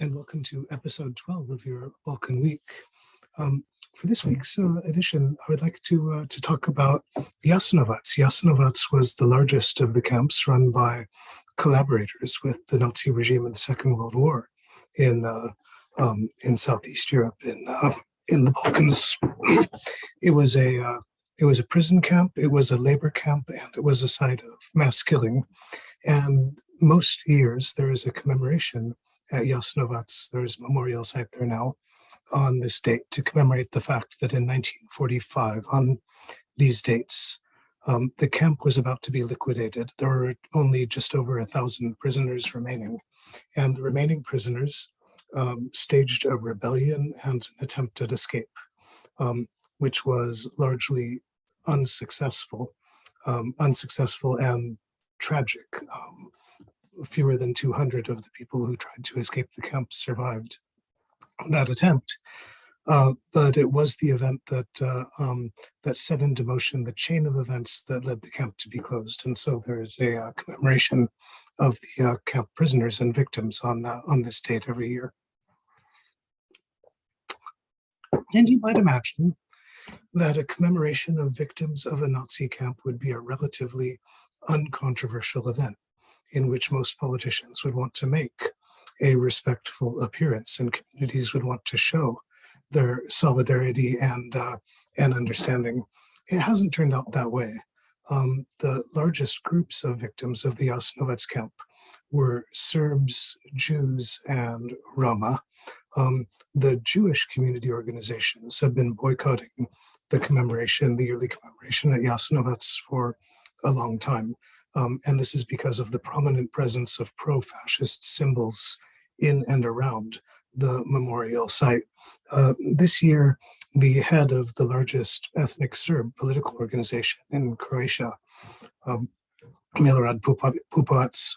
and welcome to episode 12 of your Balkan Week. For this week's edition, I would like to talk about Jasenovac. Jasenovac was the largest of the camps run by collaborators with the Nazi regime in the Second World War in Southeast Europe, in the Balkans. It was a prison camp, it was a labor camp, and it was a site of mass killing. And most years there is a commemoration at Jasenovac. There's a memorial site there now on this date to commemorate the fact that in 1945, on these dates, the camp was about to be liquidated. There were only just over 1,000 prisoners remaining, and the remaining prisoners staged a rebellion and an attempted escape, which was largely unsuccessful and tragic. Fewer than 200 of the people who tried to escape the camp survived that attempt. But it was the event that set into motion the chain of events that led the camp to be closed. And so there is a commemoration of the camp prisoners and victims on this date every year. And you might imagine that a commemoration of victims of a Nazi camp would be a relatively uncontroversial event in which most politicians would want to make a respectful appearance, and communities would want to show their solidarity and understanding. It hasn't turned out that way. The largest groups of victims of the Jasenovac camp were Serbs, Jews, and Roma. The Jewish community organizations have been boycotting the yearly commemoration at Jasenovac for a long time. And this is because of the prominent presence of pro-fascist symbols in and around the memorial site. This year, the head of the largest ethnic Serb political organization in Croatia, Milorad Pupovac,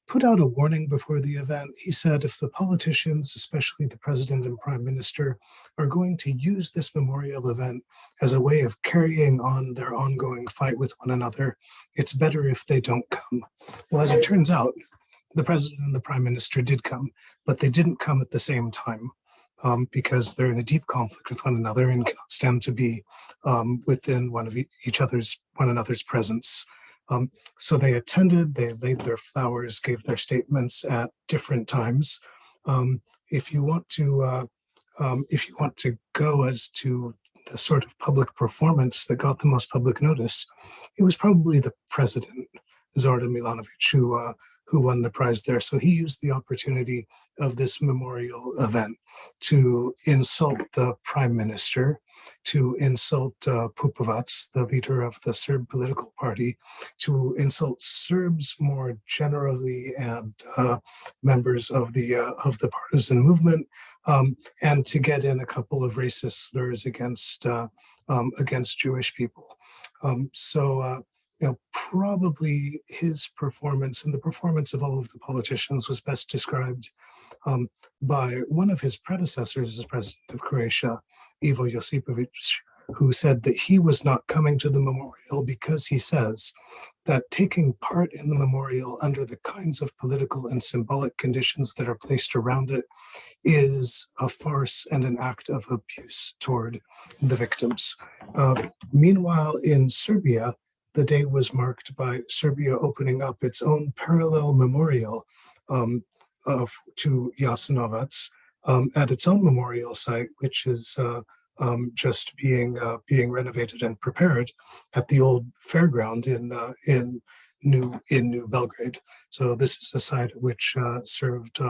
put out a warning before the event. He said if the politicians, especially the president and prime minister, are going to use this memorial event as a way of carrying on their ongoing fight with one another, it's better if they don't come. Well, as it turns out, the president and the prime minister did come, but they didn't come at the same time because they're in a deep conflict with one another and cannot stand to be within one another's presence. So they attended, they laid their flowers, gave their statements at different times. If you want to go as to the sort of public performance that got the most public notice, it was probably the president, Zoran Milanovic, who won the prize there. So he used the opportunity of this memorial event to insult the prime minister, to insult Pupovac, the leader of the Serb political party, to insult Serbs more generally and members of the partisan movement, and to get in a couple of racist slurs against Jewish people. Probably his performance and the performance of all of the politicians was best described by one of his predecessors as president of Croatia, Ivo Josipovic, who said that he was not coming to the memorial because he says that taking part in the memorial under the kinds of political and symbolic conditions that are placed around it is a farce and an act of abuse toward the victims. Meanwhile, in Serbia, the day was marked by Serbia opening up its own parallel memorial to Jasenovac at its own memorial site, which is just being renovated and prepared at the old fairground in New Belgrade. So this is a site which served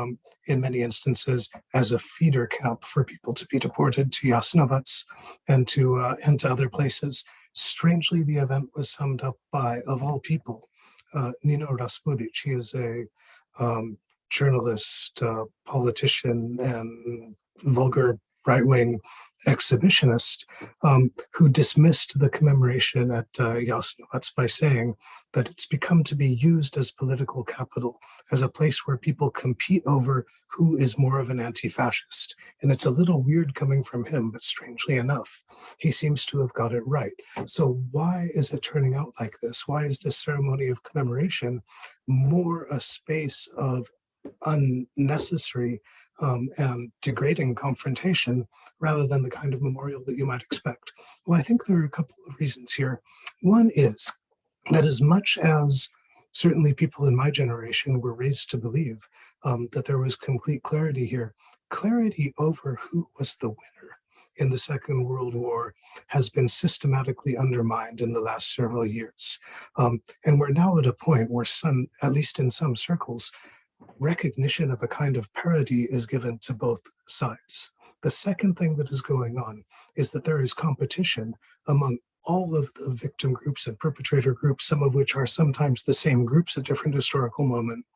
in many instances as a feeder camp for people to be deported to Jasenovac and to other places. Strangely, the event was summed up by, of all people, Nino Raspudic. He is a journalist, politician, and vulgar right-wing exhibitionist who dismissed the commemoration at Jasenovac by saying that it's become to be used as political capital, as a place where people compete over who is more of an anti-fascist. And it's a little weird coming from him, but strangely enough, he seems to have got it right. So why is it turning out like this? Why is this ceremony of commemoration more a space of unnecessary and degrading confrontation rather than the kind of memorial that you might expect? Well, I think there are a couple of reasons here. One is that as much as certainly people in my generation were raised to believe that there was complete clarity here, clarity over who was the winner in the Second World War has been systematically undermined in the last several years. And we're now at a point where some, at least in some circles, recognition of a kind of parity is given to both sides. The second thing that is going on is that there is competition among all of the victim groups and perpetrator groups, some of which are sometimes the same groups at different historical moments,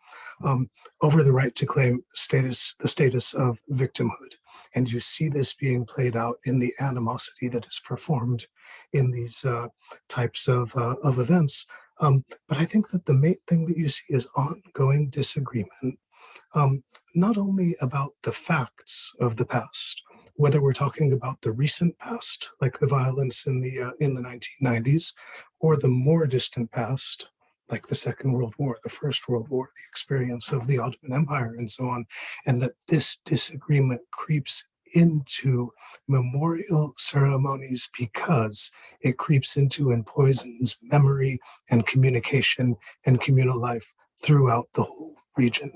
over the right to claim the status of victimhood. And you see this being played out in the animosity that is performed in these types of events. But I think that the main thing that you see is ongoing disagreement, not only about the facts of the past, whether we're talking about the recent past, like the violence in the 1990s, or the more distant past, like the Second World War, the First World War, the experience of the Ottoman Empire, and so on, and that this disagreement creeps into memorial ceremonies because it creeps into and poisons memory and communication and communal life throughout the whole region.